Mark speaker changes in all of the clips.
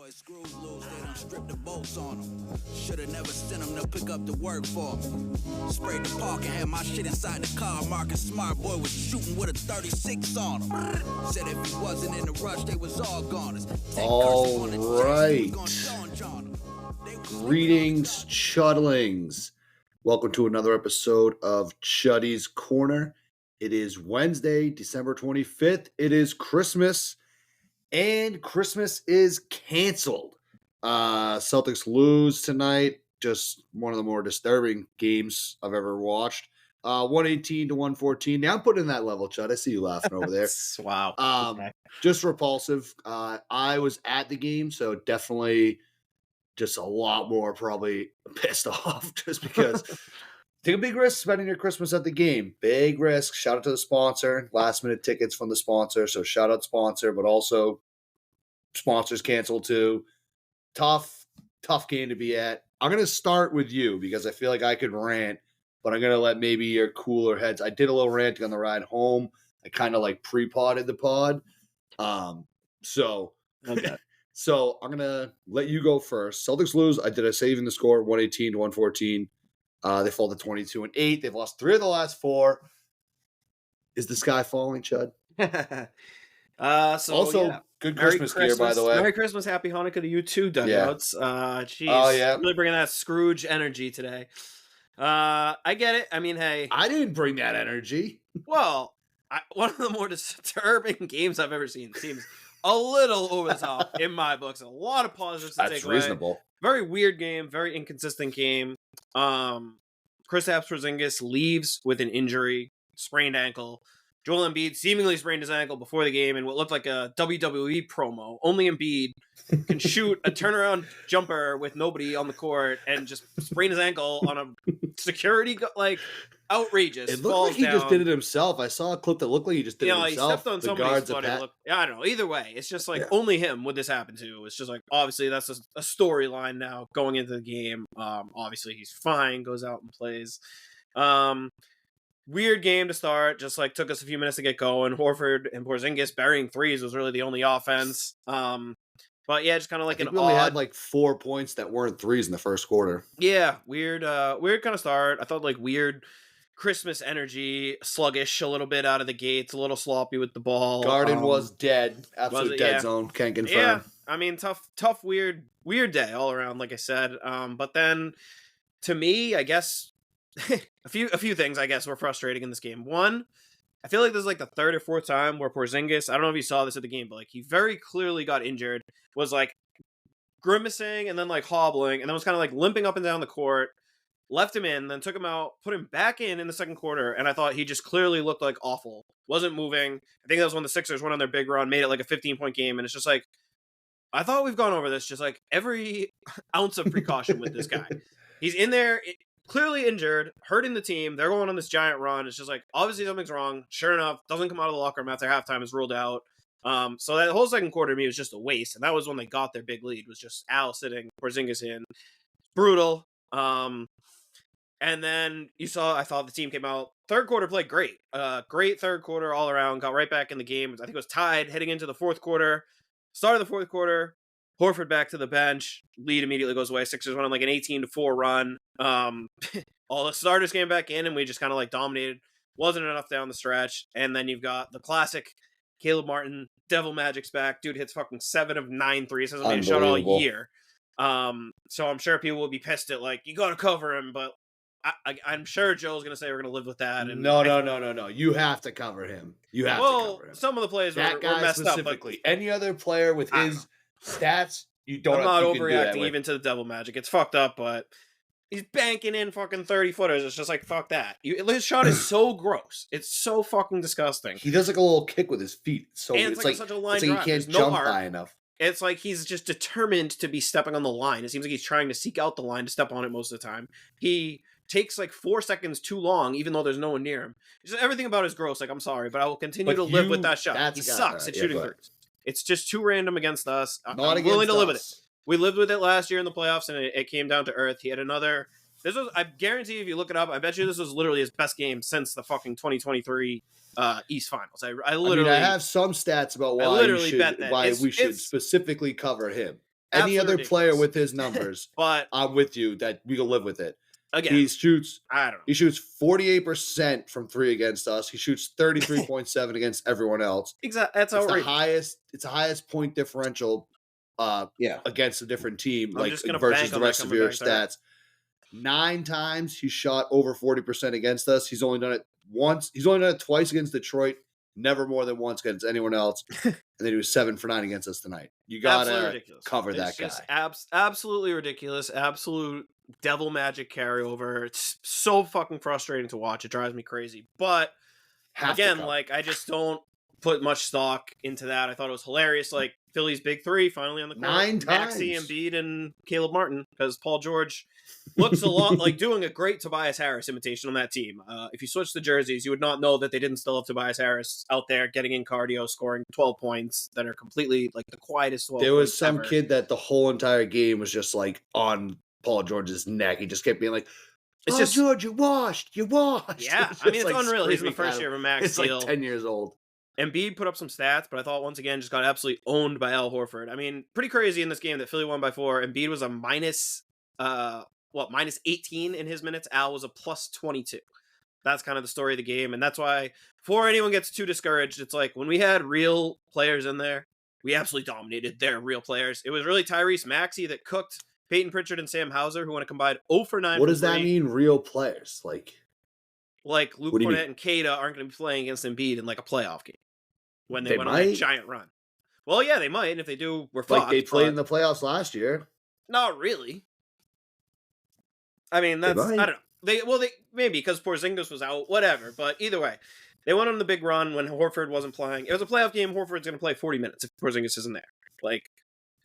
Speaker 1: boys screws loose, they done stripped the bolts on them. Shoulda never sent them to pick up the work for me. Sprayed the park and had my shit inside the car. Marcus Smart boy was shooting with a 36 on him. Said if he wasn't in the rush, they was all goners.
Speaker 2: All right. Greetings, Chudlings. Welcome to another episode of Chuddy's Corner. It is Wednesday, December 25th. It is Christmas. And Christmas is canceled. Celtics lose tonight. Just one of the more disturbing games I've ever watched. 118 to 114. Now I'm putting in that level, Chud. I see you laughing over there.
Speaker 3: Wow.
Speaker 2: Okay. Just repulsive. I was at the game, so definitely just a lot more probably pissed off just because take a big risk spending your Christmas at the game. Big risk. Shout out to the sponsor. Last minute tickets from the sponsor. So shout out sponsor, but also sponsors canceled too. Tough game to be at. I'm going to start with you because I feel like I could rant, but I'm going to let maybe your cooler heads. I did a little ranting on the ride home. I kind of like pre-podded the pod. So I'm going to let you go first. Celtics lose. I did a saving the score 118 to 114. They fall to 22-8. They've lost 3 of the last 4. Is the sky falling, Chud? Good Christmas gear, by the way.
Speaker 3: Merry Christmas, Happy Hanukkah to you too, Dugouts. Jeez.
Speaker 2: Oh, yeah.
Speaker 3: Really bringing that Scrooge energy today. I get it. I mean, hey.
Speaker 2: I didn't bring that energy.
Speaker 3: Well, one of the more disturbing games I've ever seen. Seems a little over the top in my books. A lot of positives to take away. That's reasonable. Very weird game. Very inconsistent game. Kristaps Porzingis leaves with an injury, sprained ankle. Joel Embiid seemingly sprained his ankle before the game in what looked like a WWE promo. Only Embiid can shoot a turnaround jumper with nobody on the court and just sprain his ankle on a security, outrageous.
Speaker 2: It looked like he just did it himself. I saw a clip that looked like he just did it himself.
Speaker 3: He stepped on somebody's foot. I don't know. Either way, it's just only him would this happen to. It's just obviously that's a storyline now going into the game. Obviously he's fine, goes out and plays. Weird game to start, just took us a few minutes to get going. Horford and Porzingis burying threes was really the only offense. But yeah, just kind of
Speaker 2: we only had 4 points that weren't threes in the first quarter.
Speaker 3: Yeah, weird kind of start. I thought weird Christmas energy, sluggish a little bit out of the gates, a little sloppy with the ball.
Speaker 2: Garden was dead, absolute dead zone. Can't confirm.
Speaker 3: Yeah, I mean tough, weird day all around, like I said. But then to me, I guess. a few things I guess were frustrating in this game. One, I feel like this is the third or fourth time where Porzingis, I don't know if you saw this at the game, but he very clearly got injured, was grimacing and then hobbling, and then was kind of limping up and down the court, left him in, then took him out, put him back in the second quarter, and I thought he just clearly looked awful. Wasn't moving. I think that was when the Sixers went on their big run, made it a 15-point game, and it's just I thought we've gone over this, just every ounce of precaution with this guy. He's in there, clearly injured, hurting the team. They're going on this giant run. It's just obviously something's wrong. Sure enough, doesn't come out of the locker room after halftime, is ruled out. So that whole second quarter to me was just a waste. And that was when they got their big lead, was just Al sitting, Porzingis in. Brutal. And then I thought the team came out. Third quarter played great. Great third quarter all around. Got right back in the game. I think it was tied heading into the fourth quarter. Start of the fourth quarter. Horford back to the bench. Lead immediately goes away. Sixers went on an 18-4 run. All the starters came back in, and we just kind of dominated. Wasn't enough down the stretch. And then you've got the classic Caleb Martin, Devil Magic's back. Dude hits fucking 7 of 9 threes. Hasn't made a shot all year. So I'm sure people will be pissed at you got to cover him, but I'm sure Joe's going to say we're going to live with that. And
Speaker 2: No. You have to cover him. You have to cover him.
Speaker 3: Some of the players were messed up.
Speaker 2: Specifically. Any other player with his stats, you don't.
Speaker 3: I'm not overreacting even to the Devil Magic. It's fucked up, but he's banking in fucking 30-footers. It's just fuck that. His shot is so gross. It's so fucking disgusting.
Speaker 2: He does a little kick with his feet. So
Speaker 3: and it's such a line drive.
Speaker 2: He can't jump high enough.
Speaker 3: It's he's just determined to be stepping on the line. It seems like he's trying to seek out the line to step on it most of the time. He takes 4 seconds too long, even though there's no one near him. Just everything about it is gross. I'm sorry, but I will continue to live with that shot. He sucks at shooting threes. It's just too random against us. I'm willing to live with it. We lived with it last year in the playoffs, and it came down to earth. He had another. I guarantee if you look it up, I bet you this was literally his best game since the fucking 2023 East Finals. I have some stats about why we should specifically cover him.
Speaker 2: any other
Speaker 3: Absolutely
Speaker 2: player
Speaker 3: ridiculous.
Speaker 2: with his numbers,
Speaker 3: But
Speaker 2: I'm with you that we can live with it.
Speaker 3: again,
Speaker 2: He shoots
Speaker 3: I don't know.
Speaker 2: He shoots 48% from 3 against us. He shoots 33.7 against everyone else.
Speaker 3: Exactly. That's
Speaker 2: It's the
Speaker 3: outrageous.
Speaker 2: highest. It's the highest point differential
Speaker 1: Yeah.
Speaker 2: against a different team,
Speaker 3: I'm
Speaker 2: like
Speaker 3: just gonna
Speaker 2: versus
Speaker 3: bank
Speaker 2: the
Speaker 3: on that
Speaker 2: rest of
Speaker 3: coming
Speaker 2: your
Speaker 3: back there.
Speaker 2: stats. 9 times he shot over 40% against us. He's only done it once. He's only done it twice against Detroit. Never more than once against anyone else. And then he was 7 for 9 against us tonight. You
Speaker 3: Absolutely
Speaker 2: gotta
Speaker 3: ridiculous.
Speaker 2: cover
Speaker 3: It's
Speaker 2: that
Speaker 3: just
Speaker 2: guy.
Speaker 3: absolutely ridiculous. Absolute devil magic carryover. It's so fucking frustrating to watch. It drives me crazy. But
Speaker 2: Have to
Speaker 3: again,
Speaker 2: cover.
Speaker 3: like I just don't put much stock into that. I thought it was hilarious. Like Philly's big three finally on the court.
Speaker 2: 9
Speaker 3: Maxey,
Speaker 2: times.
Speaker 3: Embiid, and Caleb Martin, because Paul George looks a lot like doing a great Tobias Harris imitation on that team. If you switch the jerseys, you would not know that they didn't still have Tobias Harris out there getting in cardio, scoring 12 points that are completely like the quietest 12
Speaker 2: There was
Speaker 3: points
Speaker 2: some
Speaker 3: ever.
Speaker 2: kid that the whole entire game was just like on Paul George's neck. He just kept being like,
Speaker 3: It's
Speaker 2: "Oh,
Speaker 3: just
Speaker 2: George, you washed.
Speaker 3: yeah.
Speaker 2: It's
Speaker 3: I mean,
Speaker 2: just,
Speaker 3: it's
Speaker 2: like,
Speaker 3: unreal. He's in the
Speaker 2: screaming
Speaker 3: first
Speaker 2: at
Speaker 3: year
Speaker 2: him.
Speaker 3: of a max
Speaker 2: It's
Speaker 3: deal.
Speaker 2: like 10 years old.
Speaker 3: Embiid put up some stats, but I thought once again just got absolutely owned by Al Horford. I mean, pretty crazy in this game that Philly won by 4. Embiid was a minus 18 in his minutes. Al was a plus 22. That's kind of the story of the game, and that's why before anyone gets too discouraged, it's like when we had real players in there, we absolutely dominated their real players. It was really Tyrese Maxey that cooked Payton Pritchard and Sam Hauser, who went to combine 0 for 9.
Speaker 2: What
Speaker 3: from
Speaker 2: does that
Speaker 3: 3.
Speaker 2: mean, real players?
Speaker 3: Like Luke
Speaker 2: What do you
Speaker 3: Cornett
Speaker 2: mean?
Speaker 3: and Kada aren't going to be playing against Embiid in like a playoff game when they
Speaker 2: They
Speaker 3: went on that
Speaker 2: might.
Speaker 3: giant run. Well, yeah, they might. And if they do, we're
Speaker 2: Like
Speaker 3: fucked.
Speaker 2: they played
Speaker 3: but
Speaker 2: in the playoffs last year.
Speaker 3: not really. I mean, that's I
Speaker 2: might.
Speaker 3: don't know. They maybe because Porzingis was out, whatever. But either way, they went on the big run when Horford wasn't playing. It was a playoff game. Horford's going to play 40 minutes if Porzingis isn't there. Like,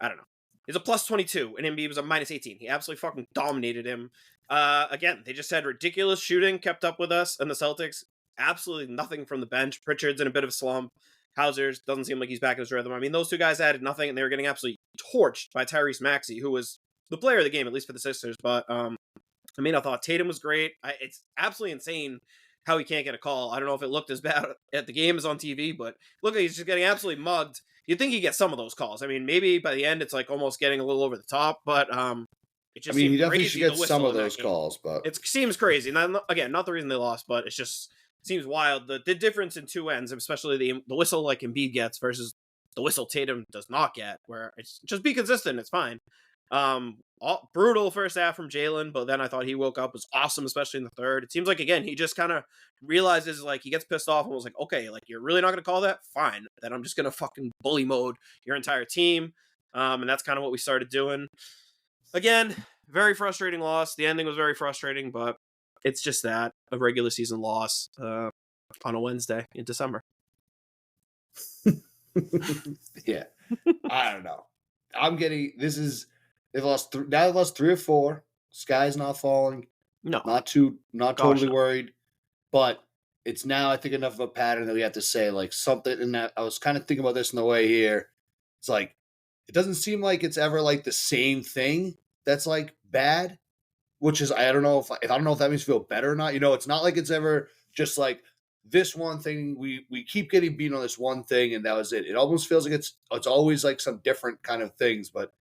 Speaker 3: I don't know. He's a plus 22, and Embiid was a minus 18. He absolutely fucking dominated him. Again, they just had ridiculous shooting, kept up with us, and the Celtics absolutely nothing from the bench. Pritchard's in a bit of a slump. Hauser's doesn't seem like he's back in his rhythm. I mean, those two guys added nothing, and they were getting absolutely torched by Tyrese Maxey, who was the player of the game, at least for the Sixers. But I mean, I thought Tatum was great. It's absolutely insane how he can't get a call. I don't know if it looked as bad at the game as on TV, but look, he's just getting absolutely mugged. You'd think he'd get some of those calls. I mean, maybe by the end it's like almost getting a little over the top, but it just
Speaker 2: I mean, he
Speaker 3: seemed
Speaker 2: definitely
Speaker 3: crazy
Speaker 2: should
Speaker 3: to
Speaker 2: get
Speaker 3: whistle
Speaker 2: some of
Speaker 3: in that
Speaker 2: those
Speaker 3: game.
Speaker 2: calls, but
Speaker 3: It seems crazy. Again, not the reason they lost, but it just seems wild. The difference in two ends, especially the whistle like Embiid gets versus the whistle Tatum does not get, where it's just be consistent. It's fine. Brutal first half from Jalen, but then I thought he woke up, was awesome, especially in the third. It seems like, again, he just kind of realizes, like, he gets pissed off and was like, okay, like, you're really not going to call that? Fine. Then I'm just going to fucking bully mode your entire team. And that's kind of what we started doing. Again, very frustrating loss. The ending was very frustrating, but it's just that, a regular season loss on a Wednesday in December.
Speaker 2: yeah, I don't know. They've lost now. They've lost 3 or 4. Sky's not falling.
Speaker 3: No.
Speaker 2: Not
Speaker 3: Gosh,
Speaker 2: totally
Speaker 3: no.
Speaker 2: worried, but it's now I think enough of a pattern that we have to say like something. And that I was kind of thinking about this on the way here. It's like it doesn't seem like it's ever like the same thing that's like bad, which is I don't know if that makes you feel better or not. You know, it's not like it's ever just like this one thing. We keep getting beaten on this one thing, and that was it. It almost feels like it's always like some different kind of things, but.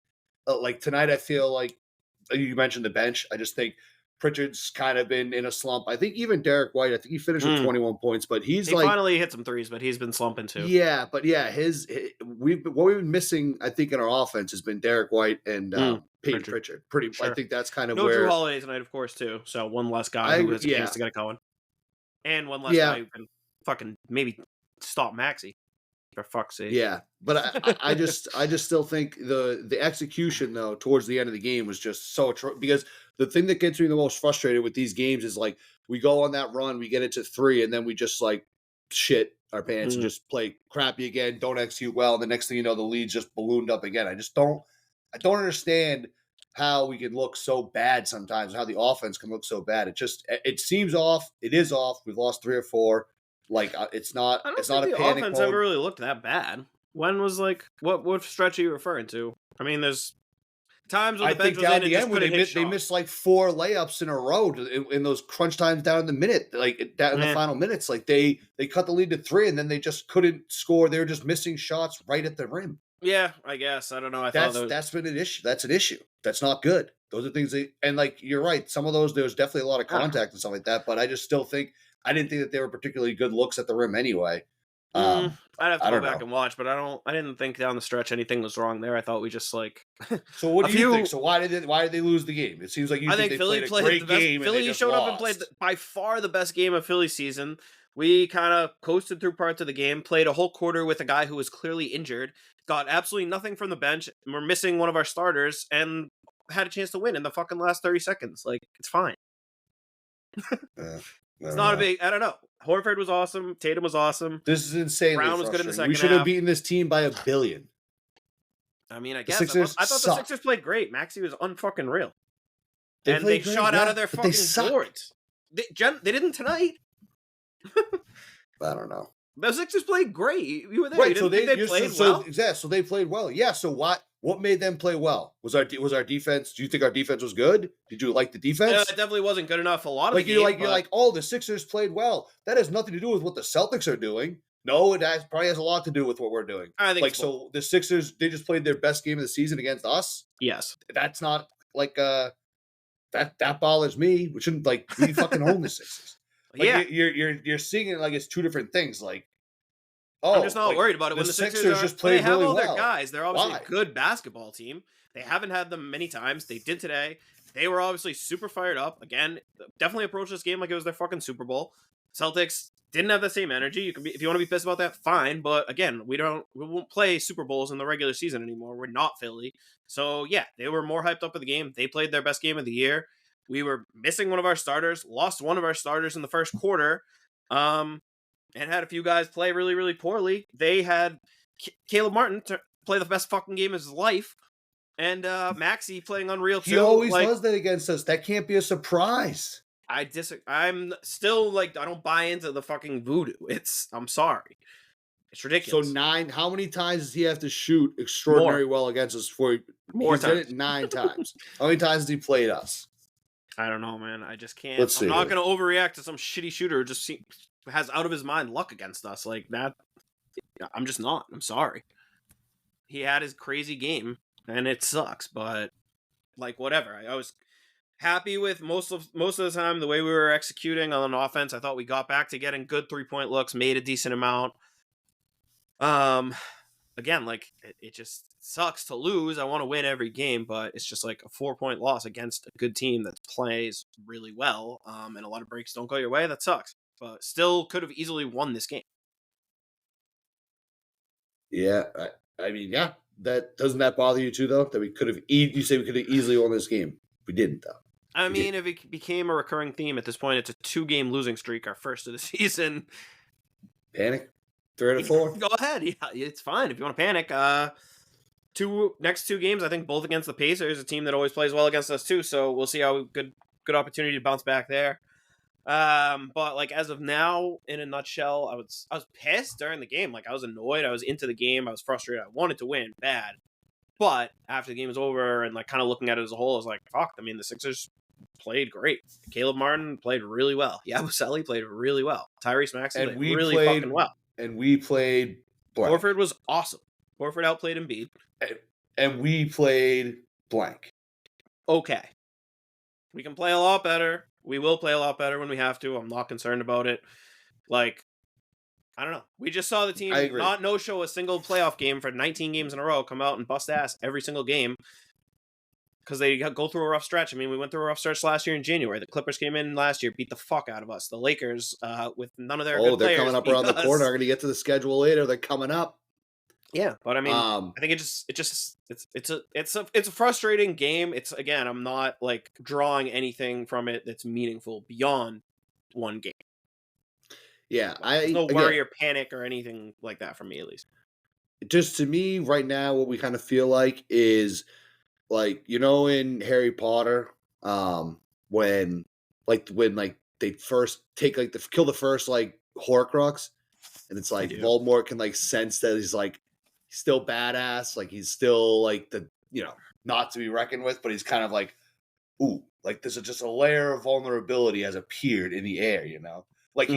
Speaker 2: Like tonight, I feel like you mentioned the bench. I just think Pritchard's kind of been in a slump. I think even Derek White, I think he finished with 21 points, but he
Speaker 3: finally hit some threes, but he's been slumping too.
Speaker 2: Yeah, but yeah, we've been missing, I think, in our offense has been Derek White and Payton Pritchard.
Speaker 3: Sure.
Speaker 2: I think that's kind of
Speaker 3: no
Speaker 2: where
Speaker 3: Drew Holiday tonight, of course, too. So one less guy who has a chance to get it going, and one less guy who can fucking maybe stop Maxey. For fuck's sake.
Speaker 2: Yeah, but I just still think the execution though towards the end of the game was just so because the thing that gets me the most frustrated with these games is like we go on that run, we get it to 3, and then we just like shit our pants and just play crappy again, don't execute well, and the next thing you know the lead's just ballooned up again. I don't understand how we can look so bad sometimes, how the offense can look so bad. It seems off. It is off. We've lost 3 or 4. Like it's not.
Speaker 3: I don't
Speaker 2: it's
Speaker 3: think
Speaker 2: not a
Speaker 3: the
Speaker 2: panic
Speaker 3: offense
Speaker 2: mode.
Speaker 3: ever really looked that bad. When was like what stretch are you referring to? I mean, there's times when the bench was in and just couldn't hit
Speaker 2: they missed like 4 layups in a row in those crunch times down in the minute, like down in the final minutes. Like they cut the lead to 3, and then they just couldn't score. They were just missing shots right at the rim.
Speaker 3: Yeah, I guess. I don't know.
Speaker 2: That's been an issue. That's an issue. That's not good. Those are things and like you're right. Some of those there's definitely a lot of contact and stuff like that. But I just still think I didn't think that they were particularly good looks at the rim anyway.
Speaker 3: I'd have to
Speaker 2: I
Speaker 3: go
Speaker 2: don't
Speaker 3: back
Speaker 2: know.
Speaker 3: and watch, but I didn't think down the stretch anything was wrong there. I thought we just like.
Speaker 2: So what do you
Speaker 3: few-
Speaker 2: think? So why did they lose the game? It seems like you
Speaker 3: I
Speaker 2: think
Speaker 3: think
Speaker 2: they
Speaker 3: Philly
Speaker 2: played a great
Speaker 3: the best.
Speaker 2: game.
Speaker 3: Philly
Speaker 2: and they just
Speaker 3: showed
Speaker 2: lost.
Speaker 3: up and played by far the best game of Philly season. We kind of coasted through parts of the game, played a whole quarter with a guy who was clearly injured, got absolutely nothing from the bench. And we're missing one of our starters, and had a chance to win in the fucking last 30 seconds. Like, it's fine. It's not a big. I don't know. Horford was awesome. Tatum was awesome.
Speaker 2: This is insanely
Speaker 3: Brown was good in the
Speaker 2: frustrating. We
Speaker 3: second
Speaker 2: should have
Speaker 3: half.
Speaker 2: beaten this team by $1 billion.
Speaker 3: I mean, I
Speaker 2: The
Speaker 3: guess
Speaker 2: Sixers
Speaker 3: I thought the
Speaker 2: suck.
Speaker 3: Sixers played great. Maxey was unfucking real.
Speaker 2: They
Speaker 3: And they
Speaker 2: played great,
Speaker 3: shot out
Speaker 2: yeah,
Speaker 3: of their
Speaker 2: but
Speaker 3: fucking
Speaker 2: they suck.
Speaker 3: boards. They didn't tonight.
Speaker 2: I don't know.
Speaker 3: The Sixers played great. You were there.
Speaker 2: Right,
Speaker 3: You
Speaker 2: so
Speaker 3: didn't think they played well?
Speaker 2: So they played well. Yeah. So what made them play well? Was our defense? Do you think our defense was good? Did you like the defense?
Speaker 3: It definitely wasn't good enough. A lot of
Speaker 2: Like
Speaker 3: the
Speaker 2: you're
Speaker 3: game,
Speaker 2: like, oh, the Sixers played well. That has nothing to do with what the Celtics are doing. No, probably has a lot to do with what we're doing.
Speaker 3: I think
Speaker 2: Like so, the Sixers they just played their best game of the season against us.
Speaker 3: yes.
Speaker 2: That's not like that bothers me. We shouldn't like we fucking own the Sixers. Like,
Speaker 3: Yeah.
Speaker 2: you're seeing it like it's two different things. Like, oh,
Speaker 3: I'm just not
Speaker 2: like,
Speaker 3: worried about it. When the Sixers
Speaker 2: just
Speaker 3: when they
Speaker 2: played
Speaker 3: have
Speaker 2: really
Speaker 3: all their
Speaker 2: well.
Speaker 3: guys, they're obviously
Speaker 2: Why?
Speaker 3: a good basketball team. They haven't had them many times. They did today. They were obviously super fired up. Again, definitely approached this game like it was their fucking Super Bowl. Celtics didn't have the same energy. You can be if you want to be pissed about that, fine. But again, we won't play Super Bowls in the regular season anymore. We're not Philly. So yeah, they were more hyped up for the game. They played their best game of the year. We were missing one of our starters, lost one of our starters in the first quarter, and had a few guys play really, really poorly. They had Caleb Martin play the best fucking game of his life, and Maxey playing unreal too.
Speaker 2: He always does that against us. That can't be a surprise.
Speaker 3: I'm still like I don't buy into the fucking voodoo. I'm sorry. It's ridiculous.
Speaker 2: So how many times does he have to shoot extraordinary well against us for
Speaker 3: More
Speaker 2: he's done
Speaker 3: times.
Speaker 2: it 9 times. How many times has he played us?
Speaker 3: I don't know, man. I just can't.
Speaker 2: Let's see
Speaker 3: I'm not
Speaker 2: here.
Speaker 3: going to overreact to some shitty shooter who just has out of his mind luck against us like that. I'm just not. I'm sorry. He had his crazy game, and it sucks. But like, whatever. I was happy with most of the time the way we were executing on offense. I thought we got back to getting good 3-point looks, made a decent amount. Again, like it just sucks to lose. I want to win every game, but it's just like a 4-point loss against a good team that plays really well. And a lot of breaks don't go your way. That sucks, but still could have easily won this game.
Speaker 2: Yeah, I mean, yeah. That doesn't that bother you too, though? That we could have you say we could have easily won this game. We didn't, though.
Speaker 3: I mean, if it became a recurring theme at this point, it's a 2-game losing streak, our first of the season.
Speaker 2: Panic. 3 out of 4.
Speaker 3: Go ahead. Yeah, it's fine if you want to panic. Next 2 games, I think both against the Pacers, a team that always plays well against us too. So we'll see how good opportunity to bounce back there. But like as of now, in a nutshell, I was pissed during the game. Like I was annoyed. I was into the game. I was frustrated. I wanted to win bad. But after the game was over and like kind of looking at it as a whole, I was like, fuck. I mean, the Sixers played great. Caleb Martin played really well. Yabusele played really well. Tyrese Maxey played really fucking well.
Speaker 2: And we played blank.
Speaker 3: Horford was awesome. Horford outplayed Embiid.
Speaker 2: And we played blank.
Speaker 3: Okay. We can play a lot better. We will play a lot better when we have to. I'm not concerned about it. Like, I don't know. We just saw the team not no-show a single playoff game for 19 games in a row, come out and bust ass every single game because they go through a rough stretch. I mean, we went through a rough stretch last year in January. The Clippers came in last year, beat the fuck out of us. The Lakers, with none of their good
Speaker 2: they're
Speaker 3: players,
Speaker 2: coming up around the corner. They're going to get to the schedule later. They're coming up.
Speaker 3: Yeah, but I mean, I think it's a frustrating game. It's again, I'm not like drawing anything from it that's meaningful beyond one game.
Speaker 2: Yeah,
Speaker 3: There's no worry or panic or anything like that from me, at least.
Speaker 2: Just to me, right now, what we kind of feel like is like in Harry Potter, when they first take kill the first Horcrux, and it's like Voldemort can sense that he's still badass, he's still not to be reckoned with, but he's kind of ooh, there's just a layer of vulnerability has appeared in the air, he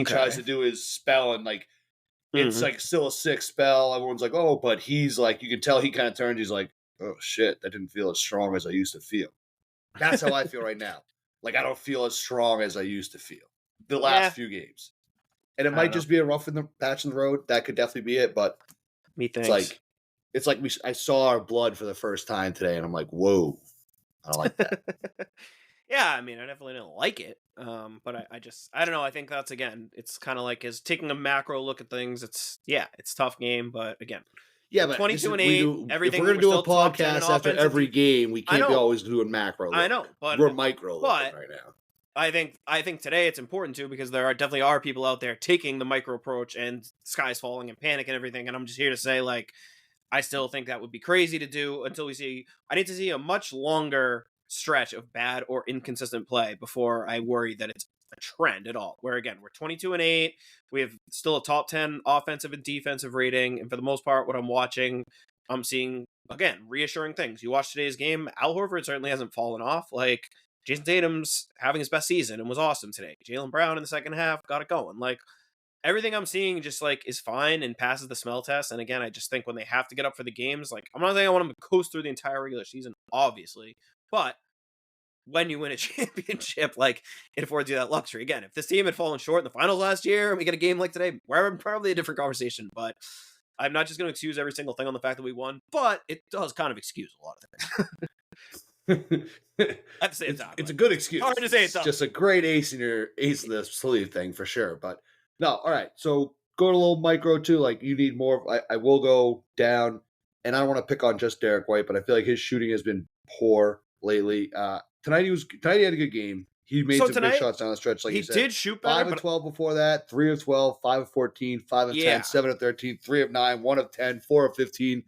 Speaker 2: tries to do his spell and it's like still a sick spell. Everyone's like, oh, but he's like, you can tell he kind of turned. He's like, oh shit, that didn't feel as strong as I used to feel. That's how I feel right now. Like I don't feel as strong as I used to feel the last few games. And it might just be a rough in the patch in the road. That could definitely be it. But it's like I saw our blood for the first time today, and I'm like, whoa, I don't like that.
Speaker 3: Yeah, I mean, I definitely didn't like it. But I don't know. I think that's, again, it's kind of like is taking a macro look at things. It's tough game, but again,
Speaker 2: yeah, but
Speaker 3: 22-8, everything.
Speaker 2: If we're gonna do a podcast after every game, we can't be always doing macro.
Speaker 3: I know, but
Speaker 2: we're micro right now.
Speaker 3: I think today it's important too, because there definitely are people out there taking the micro approach and sky's falling and panic and everything. And I'm just here to say, like, I still think that would be crazy to do until I need to see a much longer stretch of bad or inconsistent play before I worry that it's a trend at all. Where again, we're 22-8, we have still a top 10 offensive and defensive rating, and for the most part, what I'm watching, I'm seeing again reassuring things. You watch today's game, Al Horford certainly hasn't fallen off. Like, Jason Tatum's having his best season and was awesome today. Jaylen Brown in the second half got it going. Like, everything I'm seeing just like is fine and passes the smell test. And again, I just think when they have to get up for the games, like, I'm not saying I want them to coast through the entire regular season, obviously, but when you win a championship, like, it affords you that luxury. Again, if this team had fallen short in the finals last year and we get a game like today, we're probably a different conversation. But I'm not just going to excuse every single thing on the fact that we won, but it does kind of excuse a lot of things. At the same time,
Speaker 2: it's a good excuse.
Speaker 3: Hard to say it's
Speaker 2: just a great ace in the sleeve thing for sure. But no, all right. So go to a little micro too. Like, you need more. I will go down, and I don't want to pick on just Derek White, but I feel like his shooting has been poor lately. Tonight he had a good game. He made some big shots down the stretch. Like
Speaker 3: he
Speaker 2: said,
Speaker 3: did shoot better.
Speaker 2: 5 of 12 before that, 3 of 12, 5 of 14, 5 of 10, 7 of 13, 3 of 9, 1 of 10, 4 of 15.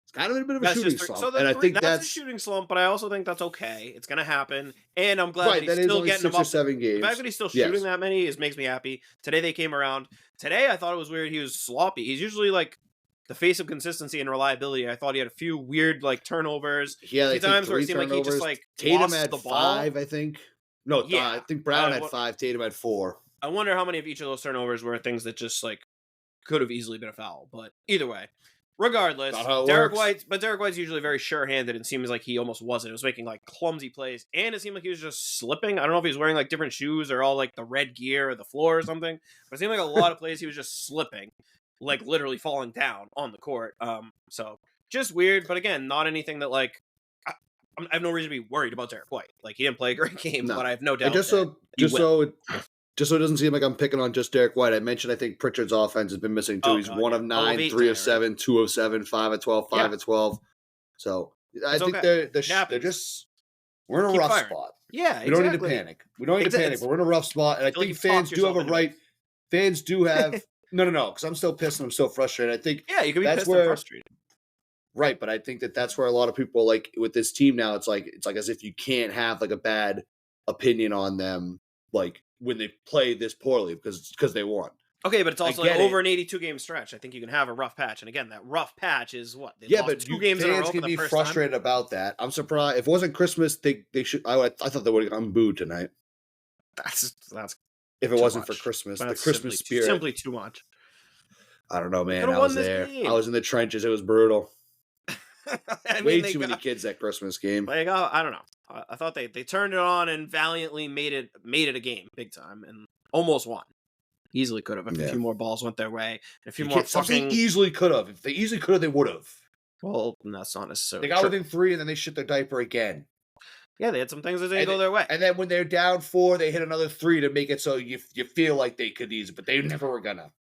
Speaker 2: It's kind of a bit of a shooting slump.
Speaker 3: So
Speaker 2: and I think
Speaker 3: that's a shooting slump, but I also think that's okay. It's going to happen. And I'm glad that he's still getting
Speaker 2: 6 or 7 games.
Speaker 3: The fact that he's still shooting that many makes me happy. Today they came around. Today I thought it was weird. He was sloppy. He's usually like the face of consistency and reliability. I thought he had a few weird like turnovers.
Speaker 2: Yeah,
Speaker 3: a few times where it seemed like he just like
Speaker 2: Tatum
Speaker 3: lost
Speaker 2: had
Speaker 3: the ball.
Speaker 2: 5, I think. No, I think Brown had 5. Tatum had 4.
Speaker 3: I wonder how many of each of those turnovers were things that just like could have easily been a foul. But either way, regardless, Derek White's usually very sure-handed, and seems like he almost wasn't. It was making like clumsy plays, and it seemed like he was just slipping. I don't know if he was wearing like different shoes or all like the red gear or the floor or something, but it seemed like a lot of plays he was just slipping, like literally falling down on the court. So just weird, but again, not anything that like I have no reason to be worried about Derek White. Like, he didn't play a great game, but I have no doubt.
Speaker 2: And just so it doesn't seem like I'm picking on just Derek White, I mentioned I think Pritchard's offense has been missing too. He's 1 of 9, 3 of 7, 2 of 7, 5 of 12, 5 of 12. So I think they're just we're in a rough spot.
Speaker 3: Yeah,
Speaker 2: we don't need to panic. We don't need to panic, but we're in a rough spot, and I think fans do have a right. Fans do have no, because I'm still pissed and I'm still frustrated. I think
Speaker 3: you can be pissed and frustrated.
Speaker 2: Right, but I think that's where a lot of people, like with this team now, it's like as if you can't have like a bad opinion on them, like when they play this poorly because they won.
Speaker 3: Okay, but it's also like over an 82 game stretch. I think you can have a rough patch, and again, that rough patch is what they lost
Speaker 2: but
Speaker 3: 2 games in a row.
Speaker 2: Fans can be frustrated about that. I'm surprised if it wasn't Christmas. They should. I thought they would have gotten booed tonight.
Speaker 3: That's
Speaker 2: if it wasn't for Christmas, the Christmas spirit,
Speaker 3: simply too much.
Speaker 2: I don't know, man. I was there. I was in the trenches. It was brutal. Way too many kids at Christmas game.
Speaker 3: Like, I don't know. I thought they turned it on and valiantly made it a game big time and almost won. Easily could have if a few more balls went their way. And a few more fucking
Speaker 2: easily could have. If they easily could have, they would have.
Speaker 3: Well, that's not necessarily.
Speaker 2: They got within 3 and then they shit their diaper again.
Speaker 3: Yeah, they had some things that didn't go their way.
Speaker 2: And then when they're down 4, they hit another 3 to make it so you feel like they could easily, but they never were gonna.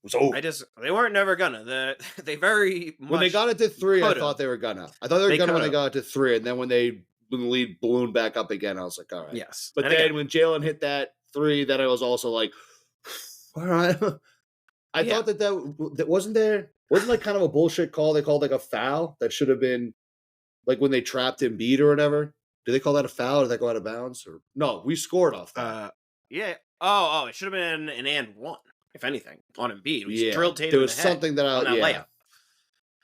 Speaker 2: It was over.
Speaker 3: They weren't never gonna. They very much
Speaker 2: when they got it to 3, I thought they were gonna. I thought they were gonna when they got it to 3, and then when the lead ballooned back up again, I was like, all right.
Speaker 3: Yes.
Speaker 2: But then when Jaylen hit that 3, then I was also like, all right. I thought that wasn't like kind of a bullshit call. They called like a foul that should have been like when they trapped Embiid or whatever. Did they call that a foul? Or did that go out of bounds? Or no, we scored off that.
Speaker 3: Yeah. Oh, it should have been an and 1. If anything, on Embiid, we drilled Tatum.
Speaker 2: There was something that layup.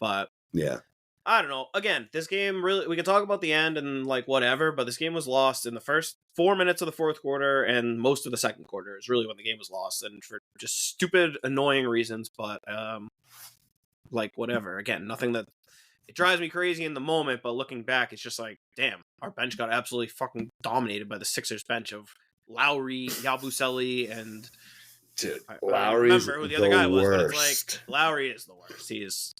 Speaker 3: But
Speaker 2: yeah,
Speaker 3: I don't know. Again, this game really, we can talk about the end and like whatever, but this game was lost in the first 4 minutes of the fourth quarter and most of the second quarter is really when the game was lost, and for just stupid, annoying reasons. But like whatever. Again, nothing that it drives me crazy in the moment, but looking back, it's just like, damn, our bench got absolutely fucking dominated by the Sixers bench of Lowry, Yabusele, and
Speaker 2: Dude,
Speaker 3: I
Speaker 2: Lowry's
Speaker 3: remember who the other guy was, but it's
Speaker 2: worst.
Speaker 3: like Lowry is the worst. He is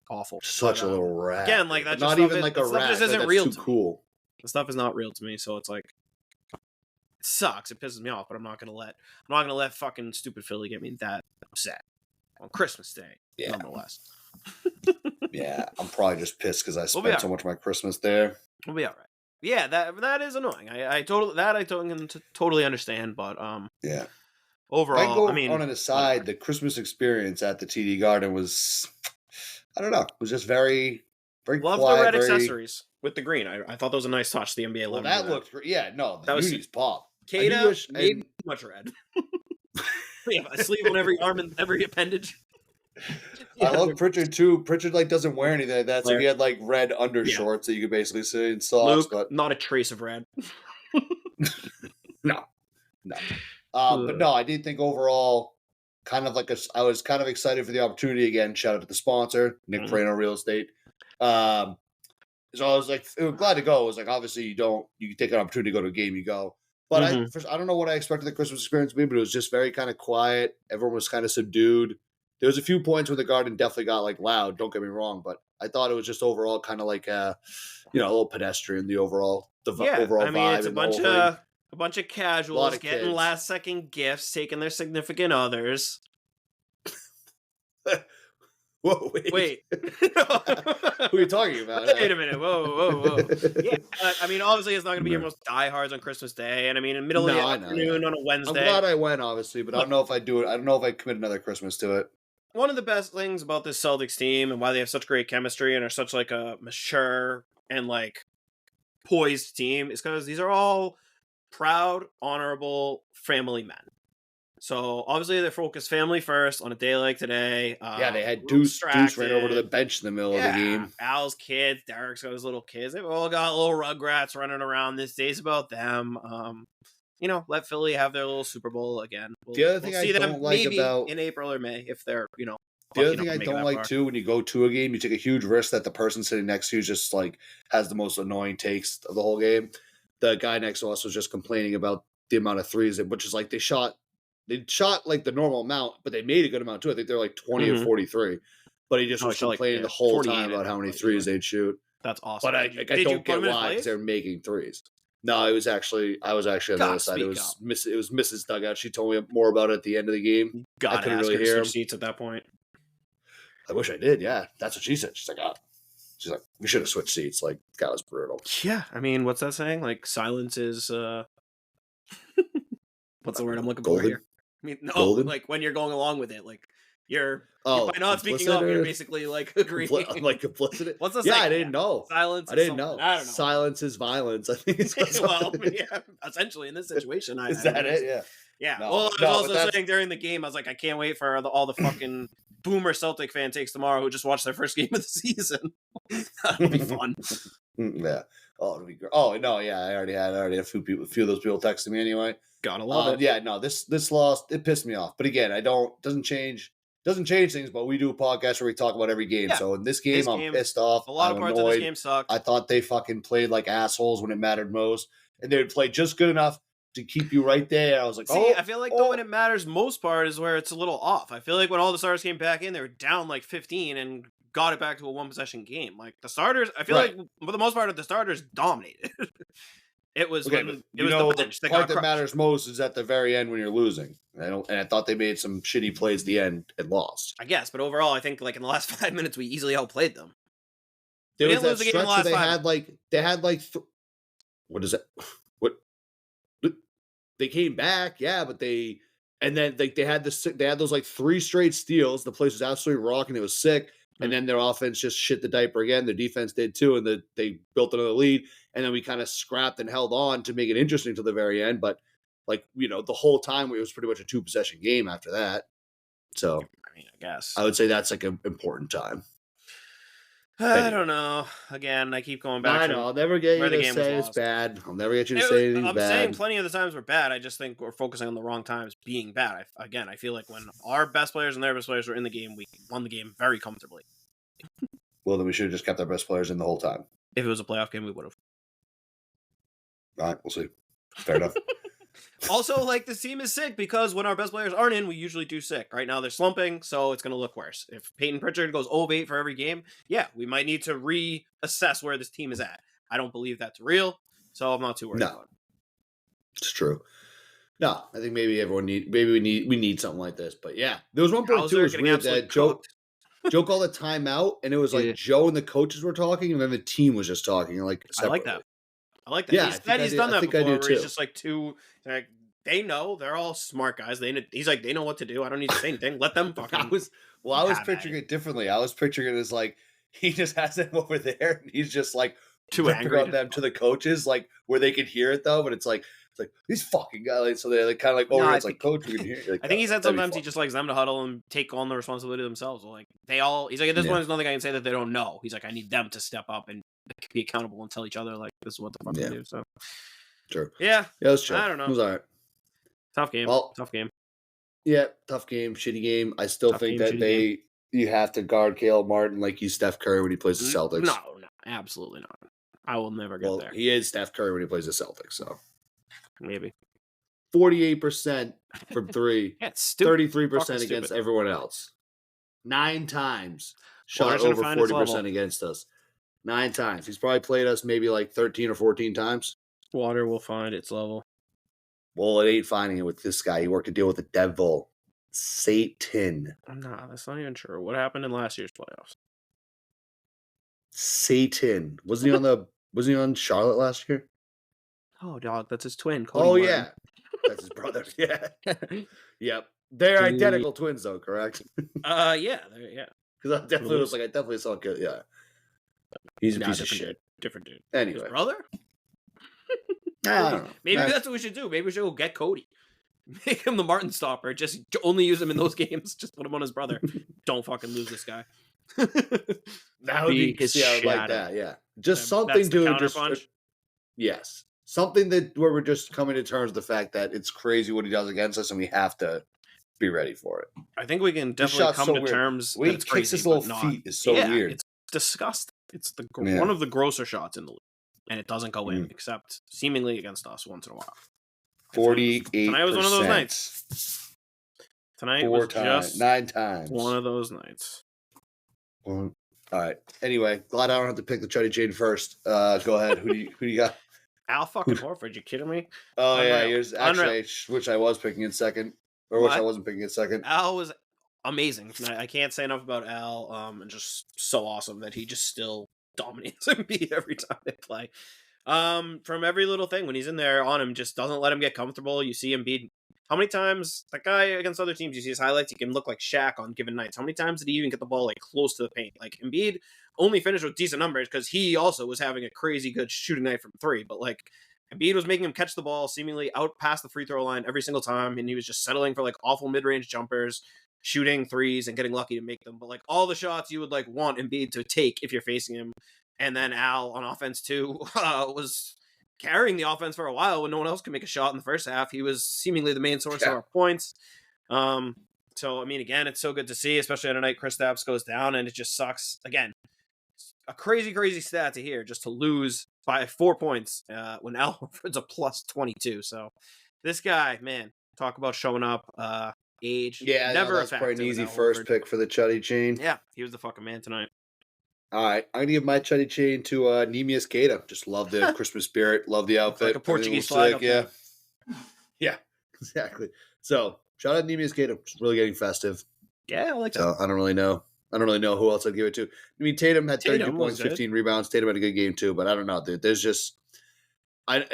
Speaker 3: awful.
Speaker 2: Such
Speaker 3: But,
Speaker 2: a little rat.
Speaker 3: again, like that.
Speaker 2: But
Speaker 3: Just
Speaker 2: not
Speaker 3: stuff
Speaker 2: even
Speaker 3: is-
Speaker 2: like
Speaker 3: that
Speaker 2: a
Speaker 3: stuff
Speaker 2: rat.
Speaker 3: just
Speaker 2: Like,
Speaker 3: isn't
Speaker 2: that's
Speaker 3: real
Speaker 2: too
Speaker 3: to me.
Speaker 2: cool.
Speaker 3: The stuff is not real to me, so it's like it sucks. It pisses me off, but I'm not gonna let fucking stupid Philly get me that upset on Christmas Day.
Speaker 2: Yeah.
Speaker 3: Nonetheless,
Speaker 2: Yeah, I'm probably just pissed because I
Speaker 3: We'll be
Speaker 2: spent so much of my Christmas there.
Speaker 3: we'll be all right. Yeah, that is annoying. I totally understand, but
Speaker 2: Yeah.
Speaker 3: overall,
Speaker 2: go
Speaker 3: I mean,
Speaker 2: on an aside, the Christmas experience at the TD Garden was, I don't know, it was just very, very
Speaker 3: love
Speaker 2: quiet.
Speaker 3: the red
Speaker 2: very,
Speaker 3: accessories with the green. I thought that was a nice touch. The NBA
Speaker 2: Well,
Speaker 3: let
Speaker 2: that looked great. Yeah, no, the
Speaker 3: That was-
Speaker 2: unis pop. I
Speaker 3: Kata
Speaker 2: do wish-
Speaker 3: made
Speaker 2: and-
Speaker 3: too much red. Yeah, a sleeve on every arm and every appendage.
Speaker 2: I love Pritchard too. Pritchard like doesn't wear anything like that, so
Speaker 3: Right.
Speaker 2: he had like red undershorts that you could basically see in socks.
Speaker 3: Luke,
Speaker 2: But
Speaker 3: not a trace of red.
Speaker 2: no. But no, I did think overall, kind of like I was kind of excited for the opportunity again. Shout out to the sponsor, Nick
Speaker 3: Mhm.
Speaker 2: Frano Real Estate. So I was like, glad to go. It was like, obviously you take an opportunity to go to a game, you go. But I don't know what I expected the Christmas experience to be, but it was just very kind of quiet. Everyone was kind of subdued. There was a few points where the Garden definitely got like loud. Don't get me wrong, but I thought it was just overall kind of like a little pedestrian. The overall overall
Speaker 3: I mean,
Speaker 2: vibe
Speaker 3: it's a
Speaker 2: and the whole
Speaker 3: bunch
Speaker 2: thing.
Speaker 3: of casuals
Speaker 2: of
Speaker 3: getting
Speaker 2: kids.
Speaker 3: last second gifts, taking their significant others.
Speaker 2: Whoa,
Speaker 3: Wait,
Speaker 2: who are you talking about?
Speaker 3: Wait a minute. Whoa. Yeah, I mean, obviously, it's not going to be your most diehards on Christmas Day, and I mean, in the middle of the
Speaker 2: I know,
Speaker 3: afternoon on a
Speaker 2: I'm
Speaker 3: Wednesday.
Speaker 2: glad I went, obviously, but I don't know if I do it. I don't know if I commit another Christmas to it.
Speaker 3: One of the best things about this Celtics team and why they have such great chemistry and are such like a mature and like poised team is because these are all proud, honorable family men. So obviously they're focused family first on a day like today.
Speaker 2: Yeah, they had
Speaker 3: Luke's
Speaker 2: Deuce ran over to the
Speaker 3: distracted.
Speaker 2: bench in the middle of the game.
Speaker 3: Al's kids, Derek's got his little kids. They've all got little rugrats running around. This day's about them. Let Philly have their little Super Bowl again.
Speaker 2: The other thing I
Speaker 3: see them
Speaker 2: don't like
Speaker 3: maybe
Speaker 2: about-
Speaker 3: in April or May if they're
Speaker 2: The
Speaker 3: lucky
Speaker 2: other
Speaker 3: enough
Speaker 2: thing
Speaker 3: to
Speaker 2: I
Speaker 3: make it
Speaker 2: don't
Speaker 3: that
Speaker 2: like
Speaker 3: far.
Speaker 2: too, when you go to a game, you take a huge risk that the person sitting next to you just like has the most annoying takes of the whole game. The guy next to us was just complaining about the amount of threes, which is like they shot like the normal amount, but they made a good amount too. I think they're like 20 or 43. But he just was complaining the whole
Speaker 3: 48
Speaker 2: time about how many
Speaker 3: like,
Speaker 2: threes they'd shoot.
Speaker 3: That's awesome.
Speaker 2: But I
Speaker 3: Did
Speaker 2: don't
Speaker 3: you
Speaker 2: get
Speaker 3: put 'em in
Speaker 2: why,
Speaker 3: plays?
Speaker 2: because they're making threes. No, I was actually on the
Speaker 3: God,
Speaker 2: other side. It
Speaker 3: speak
Speaker 2: was
Speaker 3: up.
Speaker 2: it was Mrs. Dugout. She told me more about it at the end of the game.
Speaker 3: God,
Speaker 2: couldn't
Speaker 3: ask
Speaker 2: really
Speaker 3: her to
Speaker 2: hear
Speaker 3: switch
Speaker 2: him.
Speaker 3: seats at that point.
Speaker 2: I wish I did. Yeah, that's what she said. She's like, we should have switched seats. Like, that was brutal.
Speaker 3: Yeah, I mean, what's that saying? Like, silence is what's the word I'm looking for
Speaker 2: Golden?
Speaker 3: here? I mean, no,
Speaker 2: Golden?
Speaker 3: like when you're going along with it, like you're
Speaker 2: Oh,
Speaker 3: by not speaking
Speaker 2: complicit
Speaker 3: up, you're
Speaker 2: or-
Speaker 3: basically like agreeing.
Speaker 2: like complicit.
Speaker 3: What's the
Speaker 2: Yeah,
Speaker 3: saying?
Speaker 2: I didn't know.
Speaker 3: Silence.
Speaker 2: I
Speaker 3: is
Speaker 2: didn't
Speaker 3: something.
Speaker 2: know.
Speaker 3: I don't know.
Speaker 2: Silence is violence. I think it's
Speaker 3: Well, yeah, essentially in this situation,
Speaker 2: Is
Speaker 3: I
Speaker 2: that
Speaker 3: don't
Speaker 2: it?
Speaker 3: know.
Speaker 2: Yeah.
Speaker 3: Yeah.
Speaker 2: No,
Speaker 3: Well, I was
Speaker 2: no,
Speaker 3: also
Speaker 2: but that's-
Speaker 3: saying during the game, I was like, I can't wait for all the fucking boomer Celtic fan takes tomorrow who just watched their first game of the season. That'll be fun.
Speaker 2: Yeah. Oh, it'll be great. Oh no, yeah. I already had a few of those people texting me anyway.
Speaker 3: Gotta love it.
Speaker 2: Yeah, no, this loss, it pissed me off. But again, doesn't change things, but we do a podcast where we talk about every game.
Speaker 3: Yeah.
Speaker 2: So in this game, I'm pissed off.
Speaker 3: A lot of
Speaker 2: I'm
Speaker 3: parts of this
Speaker 2: annoyed.
Speaker 3: game sucked.
Speaker 2: I thought they fucking played like assholes when it mattered most. And they would play just good enough to keep you right there. I was like,
Speaker 3: See, I feel like though when it matters most part is where it's a little off. I feel like when all the starters came back in, they were down like 15 and got it back to a one possession game. Like the starters, I feel
Speaker 2: Right.
Speaker 3: like for the most part, the starters dominated. It was
Speaker 2: okay,
Speaker 3: when,
Speaker 2: but
Speaker 3: it
Speaker 2: you
Speaker 3: was
Speaker 2: know,
Speaker 3: the
Speaker 2: the
Speaker 3: bench that
Speaker 2: part
Speaker 3: got
Speaker 2: that
Speaker 3: crushed.
Speaker 2: matters most is at the very end when you're losing. And I thought they made some shitty plays at the end and lost.
Speaker 3: I guess, but overall, I think like in the last 5 minutes, we easily outplayed them.
Speaker 2: There
Speaker 3: We
Speaker 2: was
Speaker 3: didn't
Speaker 2: that
Speaker 3: lose the game in the
Speaker 2: stretch where
Speaker 3: last
Speaker 2: they had like what is it? What they came back, yeah, but they had those like 3 straight steals. The place was absolutely rocking. It was sick. And then their offense just shit the diaper again. Their defense did too, and they built another lead. And then we kind of scrapped and held on to make it interesting to the very end. But the whole time it was pretty much a 2-possession game after that. So
Speaker 3: I mean, I guess
Speaker 2: I would say that's like an important time.
Speaker 3: I don't know. Again, I keep going back
Speaker 2: I
Speaker 3: to
Speaker 2: know. I'll never get
Speaker 3: where
Speaker 2: you
Speaker 3: the
Speaker 2: to
Speaker 3: game was
Speaker 2: say it's
Speaker 3: lost.
Speaker 2: bad. I'll never get you to say anything's
Speaker 3: I'm saying
Speaker 2: bad.
Speaker 3: plenty of the times were bad. I just think we're focusing on the wrong times being bad. I feel like when our best players and their best players were in the game, we won the game very comfortably.
Speaker 2: Well, then we should have just kept our best players in the whole time.
Speaker 3: If it was a playoff game, we would have.
Speaker 2: All right, we'll see. Fair enough.
Speaker 3: Also, like, this team is sick because when our best players aren't in, we usually do sick. Right now, they're slumping, so it's going to look worse. If Payton Pritchard goes 0-8 for every game, yeah, we might need to reassess where this team is at. I don't believe that's real, so I'm not too worried about it.
Speaker 2: It's true. No, I think maybe we need something like this. But yeah, there was one point too. It was weird that Joe called a timeout, and it was like Joe and the coaches were talking, and then the team was just talking. Like separately.
Speaker 3: I like that.
Speaker 2: Yeah,
Speaker 3: he's done that before. Where
Speaker 2: too.
Speaker 3: he's just like like they know, they're all smart guys. He's like, they know what to do. I don't need to say anything. Let them fucking.
Speaker 2: I was picturing it differently. I was picturing it as like he just has them over there, and he's just like
Speaker 3: too angry
Speaker 2: on them to the coaches, like where they can hear it though. But it's like these fucking guys. So they're like, kind of like, oh, it's like coach. We can hear. Like,
Speaker 3: I think he said sometimes he just likes them to huddle and take on the responsibility themselves. So like he's like, at this point, there's nothing I can say that they don't know. He's like, I need them to step up and be accountable and tell each other like this is what the fuck they do. So
Speaker 2: sure,
Speaker 3: yeah,
Speaker 2: it was true.
Speaker 3: I don't know.
Speaker 2: It was all right.
Speaker 3: Tough game.
Speaker 2: Well,
Speaker 3: tough game.
Speaker 2: Yeah, tough game, shitty game. I still think that you have to guard Caleb Martin like he's Steph Curry when he plays the Celtics.
Speaker 3: No, absolutely not. I will never get there.
Speaker 2: He is Steph Curry when he plays the Celtics, so
Speaker 3: maybe
Speaker 2: 48% from three.
Speaker 3: Yeah, it's stupid.
Speaker 2: 33% against everyone else. 9 times shot over 40% against us. 9 times. He's probably played us maybe like 13 or 14 times.
Speaker 3: Water will find its level.
Speaker 2: Well, it ain't finding it with this guy. He worked a deal with the devil. Satan.
Speaker 3: Nah, that's not even true. What happened in last year's playoffs?
Speaker 2: Satan. Wasn't he on Charlotte last year?
Speaker 3: Oh, dog, that's his twin.
Speaker 2: Cody Martin. Yeah. That's his brother. Yeah. Yep. They're identical twins though, correct?
Speaker 3: Yeah.
Speaker 2: Because I definitely saw good. Yeah. He's a piece of shit.
Speaker 3: Different dude.
Speaker 2: Anyway.
Speaker 3: His brother?
Speaker 2: I don't know.
Speaker 3: Maybe that's what we should do. Maybe we should go get Cody. Make him the Martin stopper. Just only use him in those games. Just put him on his brother. Don't fucking lose this guy.
Speaker 2: That would be his like that. Yeah. Just something to just yes. Something where we're just coming to terms with the fact that it's crazy what he does against us, and we have to be ready for it.
Speaker 3: I think we can definitely come to terms.
Speaker 2: The way he kicks his little feet is so weird.
Speaker 3: It's disgusting. It's one of the grosser shots in the league. And it doesn't go in, except seemingly against us once in a while.
Speaker 2: 48%.
Speaker 3: Tonight was one of those nights. Tonight was just
Speaker 2: 9 times.
Speaker 3: One of those nights.
Speaker 2: All right. Anyway, glad I don't have to pick the Chuddy Chain first. Go ahead. Who do you got?
Speaker 3: Al fucking Horford. You kidding me?
Speaker 2: Oh, yeah. Yours actually, which I was picking in second. Or which I wasn't picking in second.
Speaker 3: Al was amazing. I can't say enough about Al. And just so awesome that he just still dominates Embiid every time they play. From every little thing when he's in there on him, just doesn't let him get comfortable. You see Embiid. How many times that guy against other teams, you see his highlights, he can look like Shaq on given nights. How many times did he even get the ball like close to the paint? Like Embiid only finished with decent numbers because he also was having a crazy good shooting night from 3. But like Embiid was making him catch the ball seemingly out past the free throw line every single time, and he was just settling for like awful mid-range jumpers, shooting threes and getting lucky to make them. But like all the shots you would like want Embiid to take if you're facing him. And then Al on offense too was carrying the offense for a while when no one else could make a shot in the first half. He was seemingly the main source of our points. So I mean, again, it's so good to see, especially on a night Kristaps goes down, and it just sucks. Again, a crazy stat to hear, just to lose by 4 points when Al Horford's a plus 22. So this guy, man, talk about showing up. Age, never
Speaker 2: that's probably an easy first pick for the Chuddy Chain.
Speaker 3: Yeah, he was the fucking man tonight.
Speaker 2: All right, I'm going to give my Chuddy Chain to Nemius Queta. Just love the Christmas spirit. Love the outfit.
Speaker 3: Like a Portuguese flag.
Speaker 2: Yeah, exactly. So, shout out to Nemius Queta. Just really getting festive.
Speaker 3: Yeah, I like that.
Speaker 2: I don't really know who else I'd give it to. I mean, Tatum had 32 points, 15 rebounds. Tatum had a good game too, but I don't know, dude. There's just and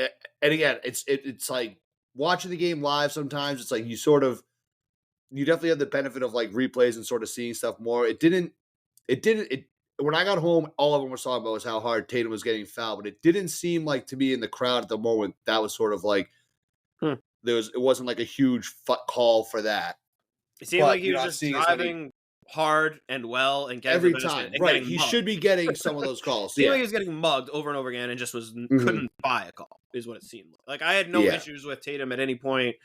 Speaker 2: again, it's like watching the game live sometimes. It's like you definitely have the benefit of like replays and sort of seeing stuff more. It didn't when I got home, all everyone was talking about was how hard Tatum was getting fouled, but it didn't seem like to me in the crowd at the moment that was sort of like it wasn't like a huge call for that.
Speaker 3: It seemed like he was just driving hard and well and getting
Speaker 2: every
Speaker 3: the benefit
Speaker 2: time.
Speaker 3: and
Speaker 2: Right.
Speaker 3: getting
Speaker 2: He
Speaker 3: mugged.
Speaker 2: should be getting some of those calls.
Speaker 3: Seemed like
Speaker 2: Yeah.
Speaker 3: he was getting mugged over and over again and just
Speaker 2: Mhm.
Speaker 3: couldn't buy a call, is what it seemed like. Like, I had no
Speaker 2: Yeah.
Speaker 3: issues with Tatum at any point.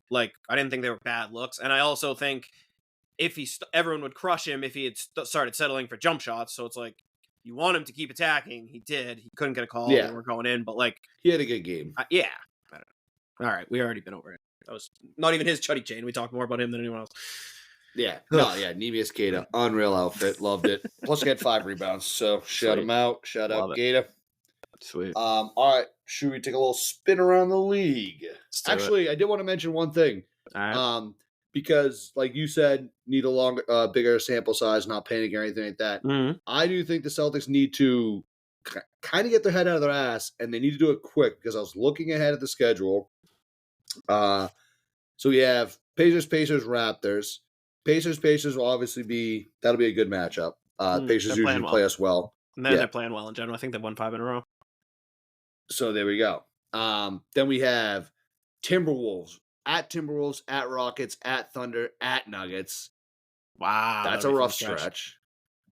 Speaker 3: Like, I didn't think they were bad looks. And I also think if everyone would crush him if he had started settling for jump shots. So it's like, you want him to keep attacking. He did. He couldn't get a call.
Speaker 2: Yeah.
Speaker 3: They were going in, but like,
Speaker 2: He had a good game.
Speaker 3: yeah. I don't know. All right. We already been over it. That was not even his Chuddy Chain. We talked more about him than anyone else.
Speaker 2: Yeah. No, yeah. Neemius Gata. Unreal outfit. Loved it. Plus, he had 5 rebounds. So, shout him out. Shout out Gata.
Speaker 3: Sweet.
Speaker 2: All right. Should we take a little spin around the league? Actually, I did want to mention one thing.
Speaker 3: All right.
Speaker 2: Because, like you said, need a longer, bigger sample size, not panic or anything like that.
Speaker 3: Mm-hmm.
Speaker 2: I do think the Celtics need to kind of get their head out of their ass, and they need to do it quick because I was looking ahead at the schedule. So we have Pacers, Raptors. Pacers will obviously that'll be a good matchup. Pacers usually play us well.
Speaker 3: And then they're playing well in general. I think they've won 5 in a row.
Speaker 2: So there we go. Then we have Timberwolves, at Rockets, at Thunder, at Nuggets.
Speaker 3: Wow.
Speaker 2: That's a rough stretch.